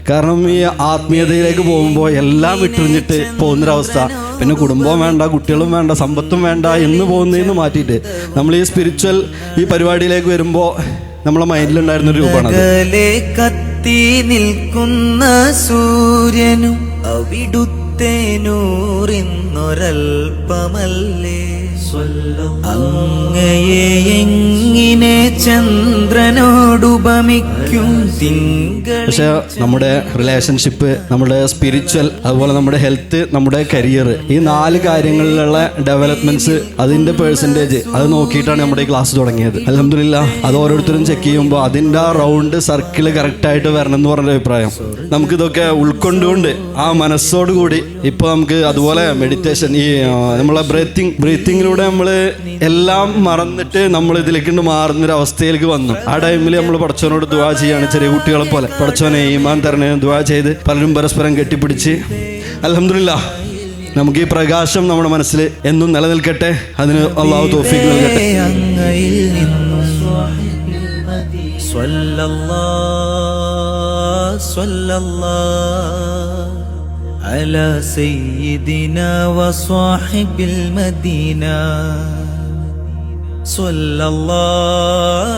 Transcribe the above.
കാരണം ഈ ആത്മീയതയിലേക്ക് പോകുമ്പോൾ എല്ലാം വിട്ടെറിഞ്ഞിട്ട് പോകുന്നൊരവസ്ഥ. പിന്നെ കുടുംബവും വേണ്ട, കുട്ടികളും വേണ്ട, സമ്പത്തും വേണ്ട എന്ന് പോകുന്നതിന് മാറ്റിയിട്ട് നമ്മൾ ഈ സ്പിരിച്വൽ ഈ പരിപാടിയിലേക്ക് വരുമ്പോൾ നമ്മളെ മൈൻഡിലുണ്ടായിരുന്നൊരു രൂപമാണ് കത്തി നിൽക്കുന്ന സൂര്യനും അവിടുത്തെ നൂറിന്നൊരൽപ്പമല്ലേ. അങ്ങയെ എങ്ങിനെ ചന്ദ്രനോടുപമിക്കും തിങ്കൾ. പക്ഷെ നമ്മുടെ റിലേഷൻഷിപ്പ്, നമ്മുടെ സ്പിരിച്വൽ, അതുപോലെ നമ്മുടെ ഹെൽത്ത്, നമ്മുടെ കരിയർ, ഈ 4 കാര്യങ്ങളിലുള്ള ഡെവലപ്മെന്റ്സ്, അതിന്റെ പെർസെൻറ്റേജ് അത് നോക്കിയിട്ടാണ് നമ്മുടെ ഈ ക്ലാസ് തുടങ്ങിയത്. അൽഹംദുലില്ലാഹ് അത് ഓരോരുത്തരും ചെക്ക് ചെയ്യുമ്പോൾ അതിന്റെ ആ റൗണ്ട് സർക്കിൾ കറക്റ്റ് ആയിട്ട് വരണം എന്ന് പറഞ്ഞ അഭിപ്രായം. നമുക്കിതൊക്കെ ഉൾക്കൊണ്ടുകൊണ്ട് ആ മനസ്സോടുകൂടി ഇപ്പോൾ നമുക്ക് അതുപോലെ മെഡിറ്റേഷൻ, ഈ നമ്മളെ ബ്രീത്തിങ്ങിലൂടെ നമ്മൾ എല്ലാം മറന്നിട്ട് നമ്മൾ ഇതിലേക്ക് മാറുന്നൊരവസ്ഥയിലേക്ക് വന്നു. ആ ടൈമിൽ നമ്മൾ പടച്ചവനോട് ദുആ ചെയ്യാണ്, ചെറിയ കുട്ടികളെ പോലെ. പടച്ചവനെ ഈമാൻ തരണേ ദുആ ചെയ്ത് പലരും പരസ്പരം കെട്ടിപ്പിടിച്ച് അൽഹംദുലില്ലാഹ് നമുക്ക് ഈ പ്രകാശം നമ്മുടെ മനസ്സിൽ എന്നും നിലനിൽക്കട്ടെ. അതിന് അല്ലാഹു തൗഫീഖ് നൽകട്ടെ. على سيدنا وصاحب المدينة صلى الله